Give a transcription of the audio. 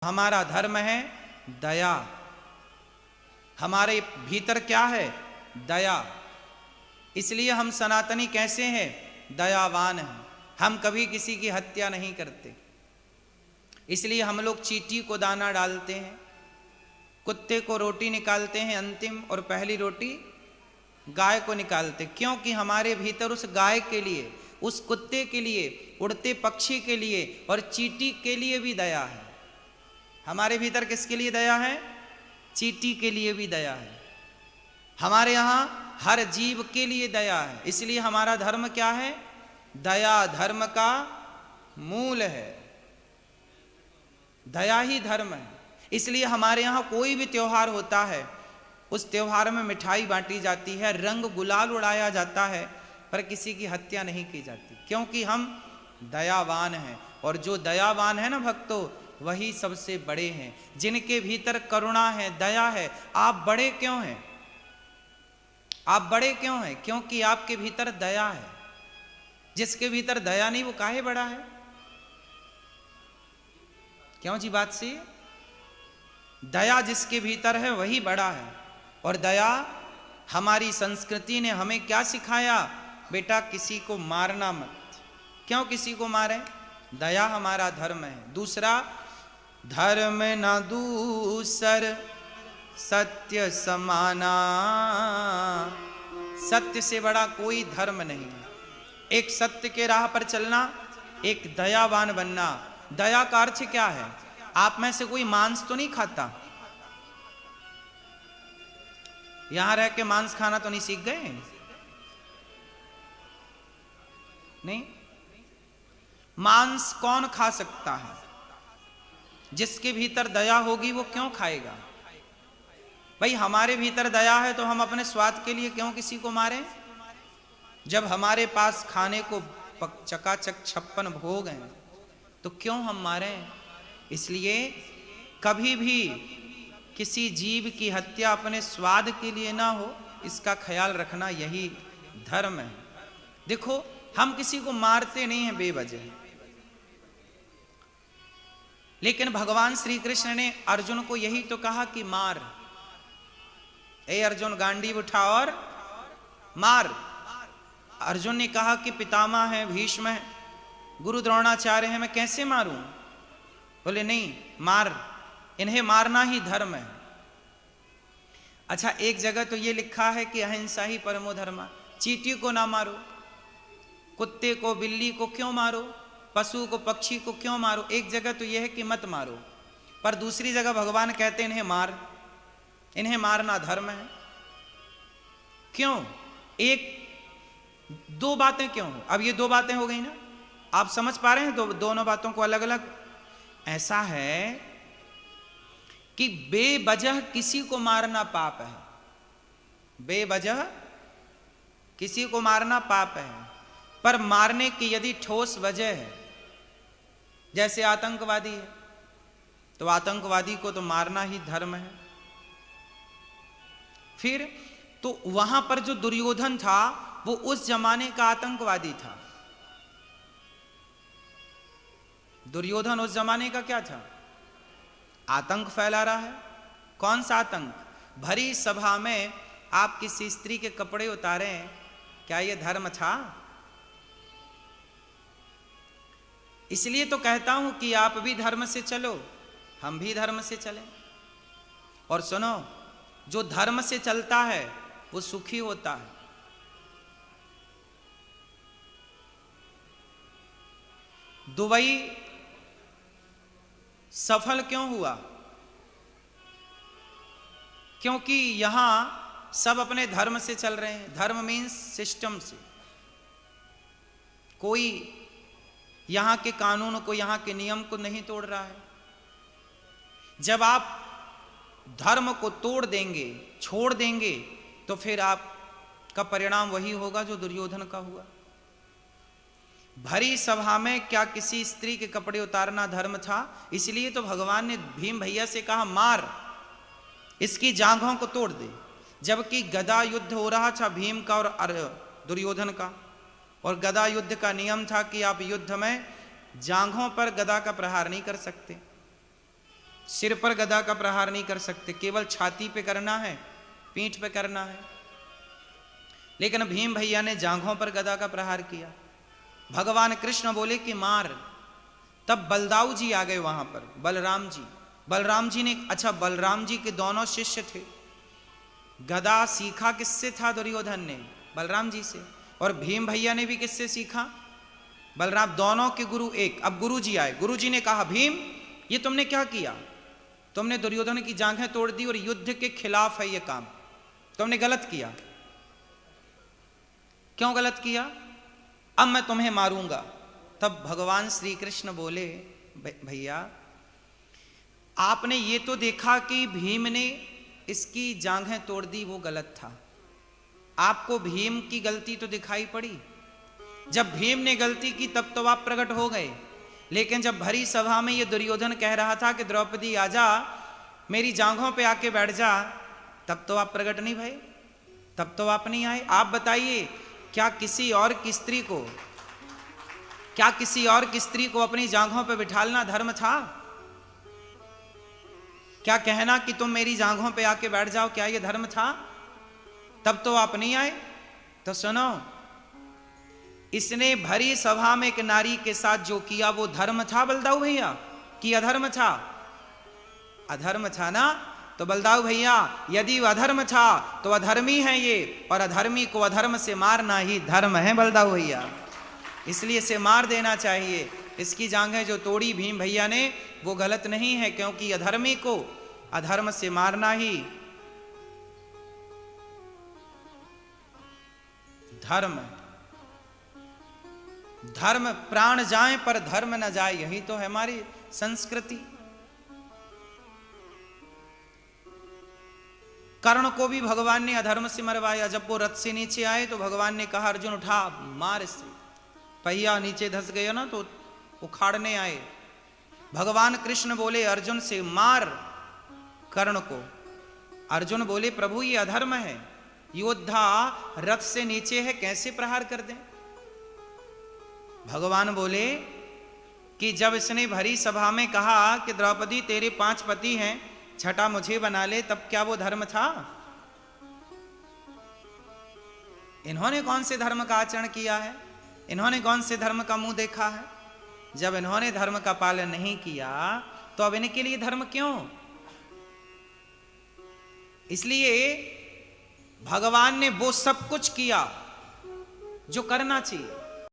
हमारा धर्म है दया। हमारे भीतर क्या है? दया। इसलिए हम सनातनी कैसे हैं? दयावान हैं। हम कभी किसी की हत्या नहीं करते। इसलिए हम लोग चींटी को दाना डालते हैं, कुत्ते को रोटी निकालते हैं अंतिम, और पहली रोटी गाय को निकालते। क्योंकि हमारे भीतर उस गाय के लिए, उस कुत्ते के लिए, उड़ते पक्षी के लिए और चींटी के लिए भी दया है। हमारे भीतर किसके लिए दया है? चींटी के लिए भी दया है। हमारे यहाँ हर जीव के लिए दया है। इसलिए हमारा धर्म क्या है? दया धर्म का मूल है। दया ही धर्म है। इसलिए हमारे यहाँ कोई भी त्योहार होता है, उस त्योहार में मिठाई बांटी जाती है, रंग गुलाल उड़ाया जाता है, पर किसी की हत्या नहीं की जाती, क्योंकि हम दयावान हैं। और जो दयावान है ना भक्तों, वही सबसे बड़े हैं। जिनके भीतर करुणा है, दया है। आप बड़े क्यों हैं? आप बड़े क्यों हैं? क्योंकि आपके भीतर दया है। जिसके भीतर दया नहीं, वो काहे बड़ा है? क्यों जी? बात सी। दया जिसके भीतर है वही बड़ा है। और दया, हमारी संस्कृति ने हमें क्या सिखाया? बेटा किसी को मारना मत। क्यों किसी को मारे? दया हमारा धर्म है। दूसरा, धर्म न दूसर सत्य समाना। सत्य से बड़ा कोई धर्म नहीं। एक सत्य के राह पर चलना, एक दयावान बनना। दया का अर्थ क्या है? आप में से कोई मांस तो नहीं खाता? यहां रह के मांस खाना तो नहीं सीख गए? नहीं। मांस कौन खा सकता है? जिसके भीतर दया होगी वो क्यों खाएगा? भाई हमारे भीतर दया है तो हम अपने स्वाद के लिए क्यों किसी को मारें? जब हमारे पास खाने को चकाचक 56 भोग हैं तो क्यों हम मारें? इसलिए कभी भी किसी जीव की हत्या अपने स्वाद के लिए ना हो, इसका ख्याल रखना, यही धर्म है। देखो, हम किसी को मारते नहीं हैं बेवजह, लेकिन भगवान श्री कृष्ण ने अर्जुन को यही तो कहा कि मार। ए अर्जुन, गांडीव उठा और मार। अर्जुन ने कहा कि पितामह है, भीष्म है, गुरु द्रोणाचार्य है, मैं कैसे मारूं? बोले नहीं, मार। इन्हें मारना ही धर्म है। अच्छा, एक जगह तो ये लिखा है कि अहिंसा ही परमो धर्म। चींटी को ना मारो, कुत्ते को, बिल्ली को क्यों मारो? पशु को, पक्षी को क्यों मारो? एक जगह तो यह है कि मत मारो, पर दूसरी जगह भगवान कहते हैं इन्हें मार। इन्हें मारना धर्म है। क्यों? दो बातें क्यों? अब ये दो बातें हो गई ना, आप समझ पा रहे हैं दोनों बातों को अलग अलग? ऐसा है कि बेवजह किसी को मारना पाप है। बेवजह किसी को मारना पाप है, पर मारने की यदि ठोस वजह है, जैसे आतंकवादी है, तो आतंकवादी को तो मारना ही धर्म है। फिर तो वहां पर जो दुर्योधन था वो उस जमाने का आतंकवादी था। दुर्योधन उस जमाने का क्या था? आतंक फैला रहा है। कौन सा आतंक? भरी सभा में आप किसी स्त्री के कपड़े उतारे, क्या यह धर्म था? इसलिए तो कहता हूं कि आप भी धर्म से चलो, हम भी धर्म से चलें। और सुनो, जो धर्म से चलता है वो सुखी होता है। दुबई सफल क्यों हुआ? क्योंकि यहां सब अपने धर्म से चल रहे हैं। धर्म मीन्स सिस्टम से। कोई यहां के कानून को, यहां के नियम को नहीं तोड़ रहा है। जब आप धर्म को तोड़ देंगे, छोड़ देंगे, तो फिर आपका परिणाम वही होगा जो दुर्योधन का हुआ। भरी सभा में क्या किसी स्त्री के कपड़े उतारना धर्म था? इसलिए तो भगवान ने भीम भैया से कहा मार, इसकी जांघों को तोड़ दे। जबकि गदा युद्ध हो रहा था भीम का और दुर्योधन का, और गदा युद्ध का नियम था कि आप युद्ध में जांघों पर गदा का प्रहार नहीं कर सकते। सिर पर गदा का प्रहार नहीं कर सकते, केवल छाती पे करना है, पीठ पे करना है। लेकिन भीम भैया ने जांघों पर गदा का प्रहार किया। भगवान कृष्ण बोले कि मार। तब बलदाऊ जी आ गए वहां पर, बलराम जी। बलराम जी ने, अच्छा बलराम जी के दोनों शिष्य थे। गदा सीखा किससे था दुर्योधन ने? बलराम जी से। और भीम भैया ने भी किससे सीखा? बलराम। दोनों के गुरु एक। अब गुरु जी आए, गुरु जी ने कहा भीम ये तुमने क्या किया? तुमने दुर्योधन की जांघें तोड़ दी और युद्ध के खिलाफ है ये काम, तुमने गलत किया। क्यों गलत किया? अब मैं तुम्हें मारूंगा। तब भगवान श्री कृष्ण बोले भैया आपने ये तो देखा कि भीम ने इसकी जांघें तोड़ दी, वो गलत था। आपको भीम की गलती तो दिखाई पड़ी। जब भीम ने गलती की तब तो आप प्रकट हो गए, लेकिन जब भरी सभा में ये दुर्योधन कह रहा था कि द्रौपदी आजा, मेरी जांघों पे आके बैठ जा, तब तो आप प्रकट नहीं भए, तब तो आप नहीं आए। आप बताइए क्या किसी और की स्त्री को अपनी जांघों पे बिठालना धर्म था? क्या कहना कि तुम मेरी जांघों पे आके बैठ जाओ, क्या ये धर्म था? तब तो आप नहीं आए। तो सुनो, इसने भरी सभा में एक नारी के साथ जो किया वो धर्म था बलदाऊ भैया कि अधर्म था? अधर्म था ना। तो बलदाऊ भैया यदि अधर्म था तो अधर्मी है ये, और अधर्मी को अधर्म से मारना ही धर्म है बलदाऊ भैया, इसलिए इसे मार देना चाहिए। इसकी जांघें जो तोड़ी भीम भैया ने वो गलत नहीं है, क्योंकि अधर्मी को अधर्म से मारना ही धर्म। धर्म प्राण जाए पर धर्म न जाए, यही तो है हमारी संस्कृति। कर्ण को भी भगवान ने अधर्म से मरवाया। जब वो रथ से नीचे आए तो भगवान ने कहा अर्जुन उठा मार इससे। पहिया नीचे धस गया ना तो उखाड़ने आए। भगवान कृष्ण बोले अर्जुन से मार कर्ण को। अर्जुन बोले प्रभु ये अधर्म है, योद्धा रथ से नीचे है, कैसे प्रहार कर दें? भगवान बोले कि जब इसने भरी सभा में कहा कि द्रौपदी तेरे 5 पति हैं, छठा मुझे बना ले, तब क्या वो धर्म था? इन्होंने कौन से धर्म का आचरण किया है? इन्होंने कौन से धर्म का मुंह देखा है? जब इन्होंने धर्म का पालन नहीं किया तो अब इनके लिए धर्म क्यों? इसलिए भगवान ने वो सब कुछ किया जो करना चाहिए।